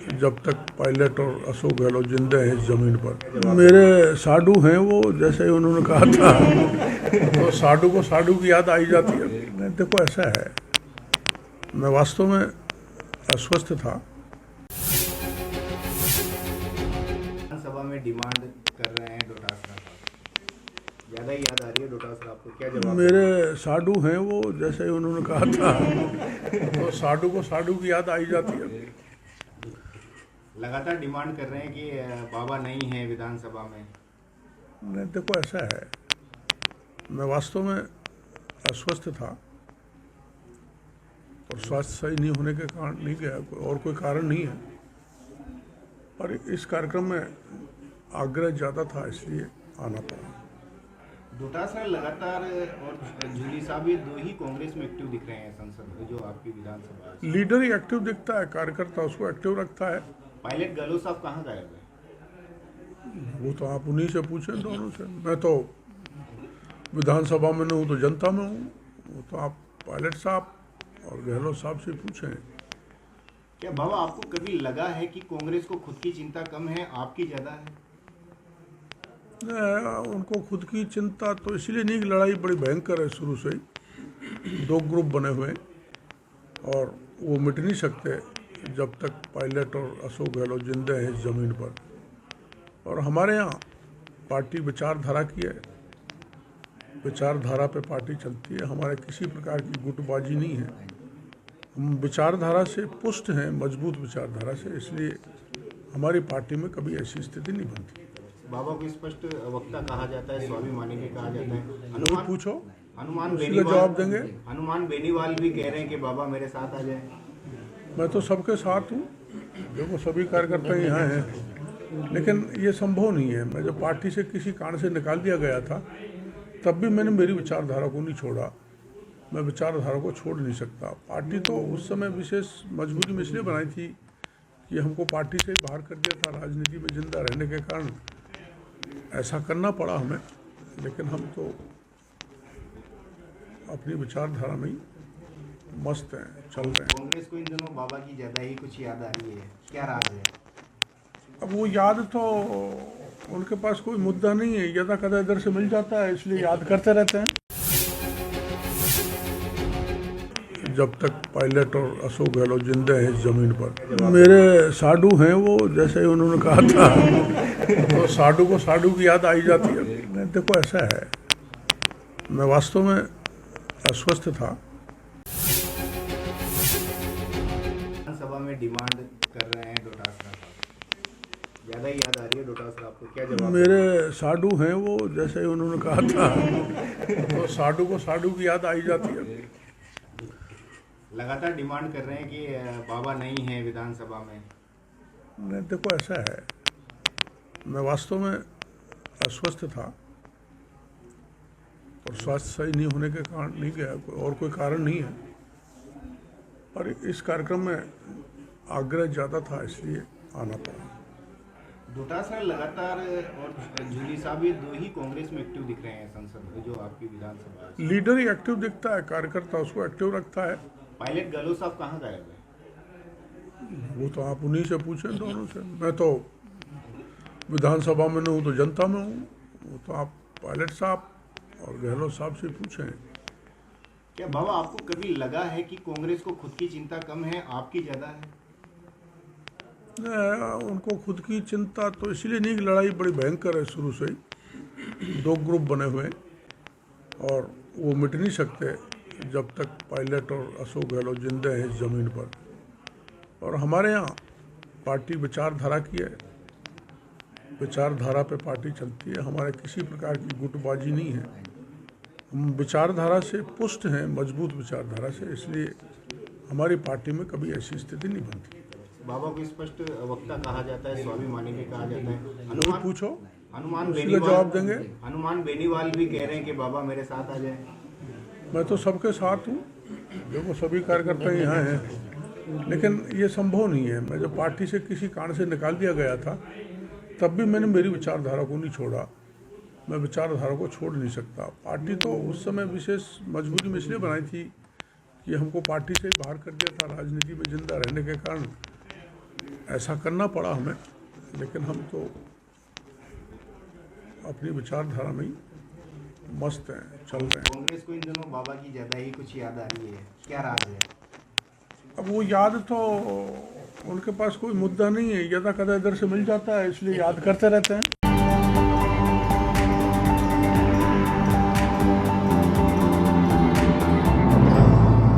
जब तक पायलट और अशोक गहलोत जिंदा हैं इस ज़मीन पर। मेरे साडू हैं वो, जैसे ही उन्होंने कहा था तो साडू को साडू की याद आई जाती है। देखो ऐसा है, मैं वास्तव में अस्वस्थ था। विधानसभा में डिमांड कर रहे हैं डोटासरा का, ज़्यादा ही याद आ रही है डोटासरा आपको, क्या जवाब? मेरे साडू हैं वो, जैसे ही उन्होंने कहा था तो साडू को साडू की याद आई जाती है। लगातार डिमांड कर रहे हैं कि बाबा नहीं है विधानसभा में। देखो ऐसा है, मैं वास्तव में अस्वस्थ था और स्वास्थ्य सही नहीं होने के कारण नहीं गया, और कोई कारण नहीं है। पर इस कार्यक्रम में आग्रह ज़्यादा था, इसलिए आना पड़ा। डोटासरा लगातार और जूली साहब, ये दो ही कांग्रेस में एक्टिव दिख रहे हैं संसद में, जो आपकी विधानसभा है। लीडर ही एक्टिव दिखता है, कार्यकर्ता उसको एक्टिव रखता है। पायलट गहलोत साहब कहाँ गायब है? वो तो आप उन्हीं से पूछें, दोनों से। मैं तो विधानसभा में नहीं हूँ तो जनता में हूँ। वो तो आप पायलट साहब और गहलोत साहब से पूछें। क्या बाबा आपको कभी लगा है कि कांग्रेस को खुद की चिंता कम है, आपकी ज़्यादा है? उनको खुद की चिंता तो इसलिए नहीं कि लड़ाई बड़ी भयंकर है शुरू से ही। दो ग्रुप बने हुए और वो मिट नहीं सकते जब तक पायलट और अशोक गहलोत जिंदा हैं इस ज़मीन पर। और हमारे यहाँ पार्टी विचारधारा की है, विचारधारा पे पार्टी चलती है। हमारे किसी प्रकार की गुटबाजी नहीं है, हम विचारधारा से पुष्ट हैं, मजबूत विचारधारा से। इसलिए हमारी पार्टी में कभी ऐसी स्थिति नहीं बनती। बाबा को स्पष्ट वक्ता कहा जाता है, स्वाभिमानी भी कहा जाता है। कोई पूछो, हनुमान उसका बेनीवाल जवाब देंगे। हनुमान बेनीवाल भी कह रहे हैं कि बाबा मेरे साथ आ जाए। मैं तो सबके साथ हूँ, देखो सभी कार्यकर्ता यहाँ हैं, लेकिन ये संभव नहीं है। मैं जब पार्टी से किसी कारण से निकाल दिया गया था, तब भी मैंने मेरी विचारधारा को नहीं छोड़ा। मैं विचारधारा को छोड़ नहीं सकता। पार्टी तो उस समय विशेष मजबूरी में इसलिए बनाई थी कि हमको पार्टी से बाहर कर दिया था, राजनीति में जिंदा रहने के कारण ऐसा करना पड़ा हमें। लेकिन हम तो अपनी विचारधारा में ही मस्त हैं, चल रहे हैं। कांग्रेस को इन दिनों बाबा की ज्यादा ही कुछ याद आ रही है, क्या राज है? अब वो याद तो उनके पास कोई मुद्दा नहीं है, यदा कदा इधर से मिल जाता है, इसलिए याद करते रहते हैं। जब तक पायलट और अशोक गहलोत जिंदा हैं इस ज़मीन पर। मेरे साडू हैं वो, जैसे ही उन्होंने कहा था तो साडू को साडू की याद आई जाती है। देखो ऐसा है, मैं वास्तव में अस्वस्थ था। विधानसभा में डिमांड कर रहे हैं डोटासरा का, ज़्यादा ही याद आ रही है डोटासरा आपको, क्या जवाब? मेरे साडू हैं वो, जैसे ही उन्होंने कहा था तो साडू को साडू की याद आई जाती है। लगातार डिमांड कर रहे हैं कि बाबा नहीं है विधानसभा में। देखो ऐसा है, मैं वास्तव में अस्वस्थ था और स्वास्थ्य सही नहीं होने के कारण नहीं गया, और कोई कारण नहीं है। पर इस कार्यक्रम में आग्रह ज़्यादा था, इसलिए आना पड़ा। डोटासरा लगातार और जूली साहब, ये दो ही कांग्रेस में एक्टिव दिख रहे हैं संसद में, जो आपकी विधानसभा है। लीडर ही एक्टिव दिखता है, कार्यकर्ता उसको एक्टिव रखता है। पायलट गहलोत साहब कहाँ गायब है? वो तो आप उन्हीं से पूछें, दोनों से। मैं तो विधानसभा में नहीं हूँ तो जनता में हूँ। वो तो आप पायलट साहब और गहलोत साहब से पूछें। क्या बाबा आपको कभी लगा है कि कांग्रेस को खुद की चिंता कम है, आपकी ज़्यादा है? उनको खुद की चिंता तो इसलिए नहीं कि लड़ाई बड़ी भयंकर है शुरू से ही। दो ग्रुप बने हुए और वो मिट नहीं सकते जब तक पायलट और अशोक गहलोत जिंदा हैं इस ज़मीन पर। और हमारे यहाँ पार्टी विचारधारा की है, विचारधारा पे पार्टी चलती है। हमारे किसी प्रकार की गुटबाजी नहीं है, हम विचारधारा से पुष्ट हैं, मजबूत विचारधारा से। इसलिए हमारी पार्टी में कभी ऐसी स्थिति नहीं बनती। बाबा को स्पष्ट वक्ता कहा जाता है, स्वाभिमानी भी कहा जाता है। कोई पूछो, हनुमान उसका बेनीवाल जवाब देंगे। हनुमान बेनीवाल भी कह रहे हैं कि बाबा मेरे साथ आ जाए। मैं तो सबके साथ हूँ, देखो सभी कार्यकर्ता यहाँ हैं, लेकिन ये संभव नहीं है। मैं जब पार्टी से किसी कारण से निकाल दिया गया था, तब भी मैंने मेरी विचारधारा को नहीं छोड़ा। मैं विचारधारा को छोड़ नहीं सकता। पार्टी तो उस समय विशेष मजबूरी में इसलिए बनाई थी कि हमको पार्टी से बाहर कर दिया था, राजनीति में जिंदा रहने के कारण ऐसा करना पड़ा हमें, लेकिन हम तो अपनी विचारधारा में ही मस्त हैं, चल रहे हैं। कांग्रेस को इन दिनों बाबा की ज़्यादा ही कुछ याद आ रही है, क्या राज है? अब वो याद तो उनके पास कोई मुद्दा नहीं है, यदा कदा इधर से मिल जाता है, इसलिए याद करते रहते हैं।